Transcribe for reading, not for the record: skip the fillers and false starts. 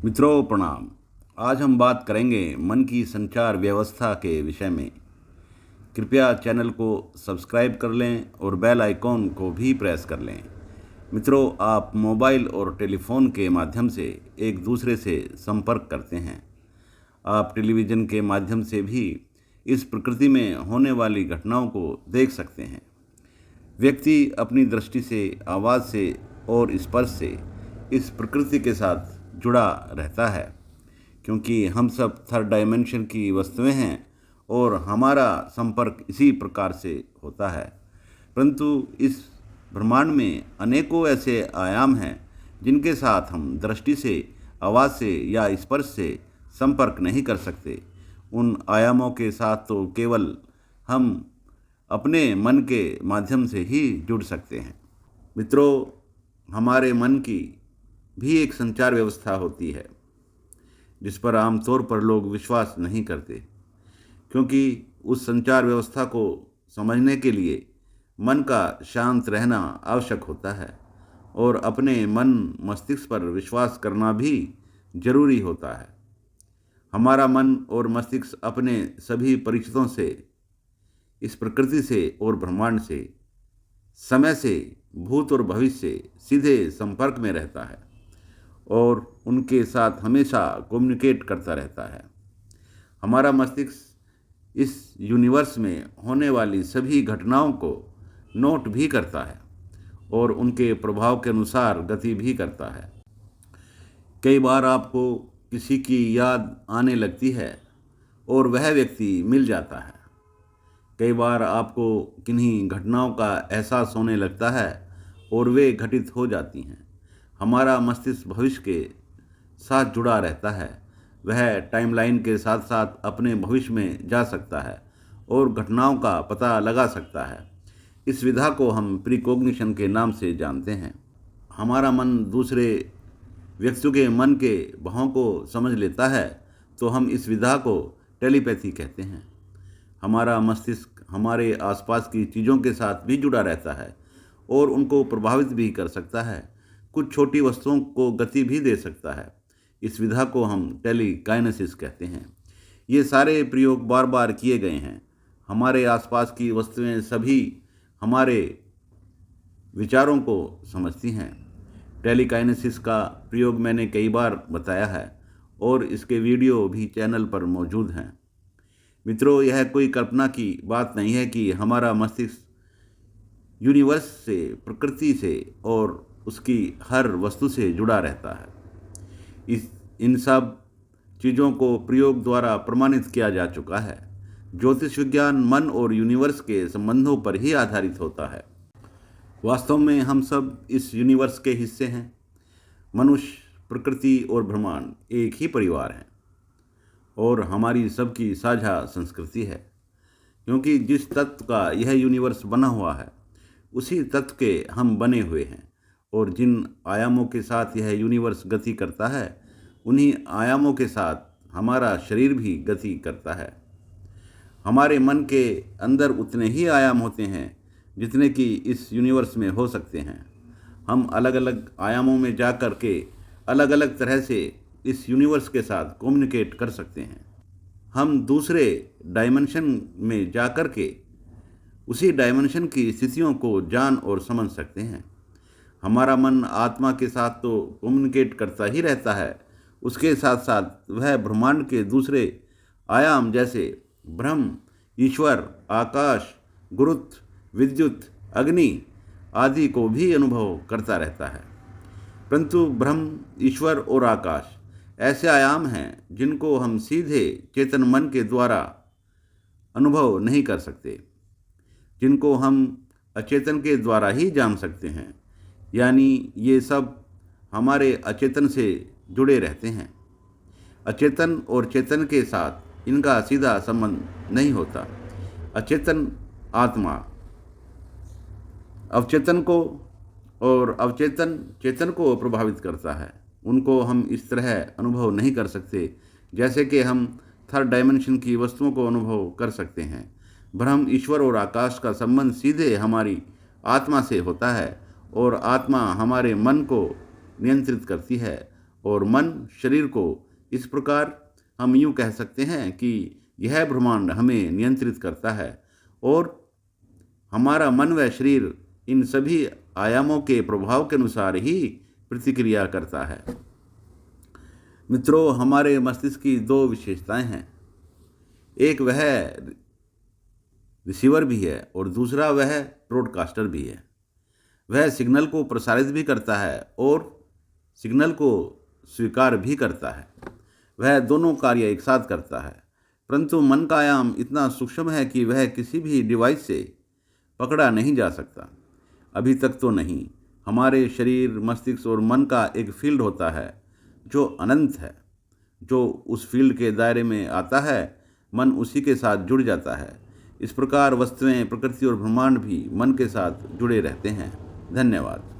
मित्रों प्रणाम। आज हम बात करेंगे मन की संचार व्यवस्था के विषय में। कृपया चैनल को सब्सक्राइब कर लें और बेल आइकॉन को भी प्रेस कर लें। मित्रों, आप मोबाइल और टेलीफोन के माध्यम से एक दूसरे से संपर्क करते हैं। आप टेलीविज़न के माध्यम से भी इस प्रकृति में होने वाली घटनाओं को देख सकते हैं। व्यक्ति अपनी दृष्टि से, आवाज़ से और स्पर्श से इस प्रकृति के साथ जुड़ा रहता है, क्योंकि हम सब थर्ड डायमेंशन की वस्तुएं हैं और हमारा संपर्क इसी प्रकार से होता है। परंतु इस ब्रह्मांड में अनेकों ऐसे आयाम हैं जिनके साथ हम दृष्टि से, आवाज़ से या स्पर्श से संपर्क नहीं कर सकते। उन आयामों के साथ तो केवल हम अपने मन के माध्यम से ही जुड़ सकते हैं। मित्रों, हमारे मन की भी एक संचार व्यवस्था होती है जिस पर आमतौर पर लोग विश्वास नहीं करते, क्योंकि उस संचार व्यवस्था को समझने के लिए मन का शांत रहना आवश्यक होता है और अपने मन मस्तिष्क पर विश्वास करना भी जरूरी होता है। हमारा मन और मस्तिष्क अपने सभी परिचितों से, इस प्रकृति से और ब्रह्मांड से, समय से, भूत और भविष्य से सीधे संपर्क में रहता है और उनके साथ हमेशा कम्युनिकेट करता रहता है। हमारा मस्तिष्क इस यूनिवर्स में होने वाली सभी घटनाओं को नोट भी करता है और उनके प्रभाव के अनुसार गति भी करता है। कई बार आपको किसी की याद आने लगती है और वह व्यक्ति मिल जाता है। कई बार आपको किन्हीं घटनाओं का एहसास होने लगता है और वे घटित हो जाती हैं। हमारा मस्तिष्क भविष्य के साथ जुड़ा रहता है। वह टाइमलाइन के साथ साथ अपने भविष्य में जा सकता है और घटनाओं का पता लगा सकता है। इस विधा को हम प्रीकॉग्निशन के नाम से जानते हैं। हमारा मन दूसरे व्यक्तियों के मन के भावों को समझ लेता है, तो हम इस विधा को टेलीपैथी कहते हैं। हमारा मस्तिष्क हमारे आसपास की चीज़ों के साथ भी जुड़ा रहता है और उनको प्रभावित भी कर सकता है। कुछ छोटी वस्तुओं को गति भी दे सकता है। इस विधा को हम टेलीकाइनेसिस कहते हैं। ये सारे प्रयोग बार बार किए गए हैं। हमारे आसपास की वस्तुएं सभी हमारे विचारों को समझती हैं। टेलीकाइनेसिस का प्रयोग मैंने कई बार बताया है और इसके वीडियो भी चैनल पर मौजूद हैं। मित्रों, यह कोई कल्पना की बात नहीं है कि हमारा मस्तिष्क यूनिवर्स से, प्रकृति से और उसकी हर वस्तु से जुड़ा रहता है। इन सब चीज़ों को प्रयोग द्वारा प्रमाणित किया जा चुका है। ज्योतिष विज्ञान मन और यूनिवर्स के संबंधों पर ही आधारित होता है। वास्तव में हम सब इस यूनिवर्स के हिस्से हैं। मनुष्य, प्रकृति और ब्रह्मांड एक ही परिवार हैं और हमारी सबकी साझा संस्कृति है, क्योंकि जिस तत्व का यह यूनिवर्स बना हुआ है उसी तत्व के हम बने हुए हैं और जिन आयामों के साथ यह यूनिवर्स गति करता है उन्हीं आयामों के साथ हमारा शरीर भी गति करता है। हमारे मन के अंदर उतने ही आयाम होते हैं जितने कि इस यूनिवर्स में हो सकते हैं। हम अलग अलग आयामों में जा कर के अलग अलग तरह से इस यूनिवर्स के साथ कम्युनिकेट कर सकते हैं। हम दूसरे डायमेंशन में जा कर के उसी डायमेंशन की स्थितियों को जान और समझ सकते हैं। हमारा मन आत्मा के साथ तो कम्युनिकेट करता ही रहता है, उसके साथ साथ वह ब्रह्मांड के दूसरे आयाम जैसे ब्रह्म, ईश्वर, आकाश, गुरुत्व, विद्युत, अग्नि आदि को भी अनुभव करता रहता है। परंतु ब्रह्म, ईश्वर और आकाश ऐसे आयाम हैं जिनको हम सीधे चेतन मन के द्वारा अनुभव नहीं कर सकते, जिनको हम अचेतन के द्वारा ही जान सकते हैं। यानी ये सब हमारे अचेतन से जुड़े रहते हैं। अचेतन और चेतन के साथ इनका सीधा संबंध नहीं होता। अचेतन आत्मा अवचेतन को और अवचेतन चेतन को प्रभावित करता है। उनको हम इस तरह अनुभव नहीं कर सकते जैसे कि हम थर्ड डायमेंशन की वस्तुओं को अनुभव कर सकते हैं। ब्रह्म, ईश्वर और आकाश का संबंध सीधे हमारी आत्मा से होता है और आत्मा हमारे मन को नियंत्रित करती है और मन शरीर को। इस प्रकार हम यूँ कह सकते हैं कि यह ब्रह्मांड हमें नियंत्रित करता है और हमारा मन व शरीर इन सभी आयामों के प्रभाव के अनुसार ही प्रतिक्रिया करता है। मित्रों, हमारे मस्तिष्क की दो विशेषताएं हैं। एक वह रिसीवर भी है और दूसरा वह ब्रॉडकास्टर भी है। वह सिग्नल को प्रसारित भी करता है और सिग्नल को स्वीकार भी करता है। वह दोनों कार्य एक साथ करता है। परंतु मन का आयाम इतना सूक्ष्म है कि वह किसी भी डिवाइस से पकड़ा नहीं जा सकता। अभी तक तो नहीं। हमारे शरीर, मस्तिष्क और मन का एक फील्ड होता है जो अनंत है। जो उस फील्ड के दायरे में आता है, मन उसी के साथ जुड़ जाता है। इस प्रकार वस्तुएं, प्रकृति और ब्रह्मांड भी मन के साथ जुड़े रहते हैं। धन्यवाद।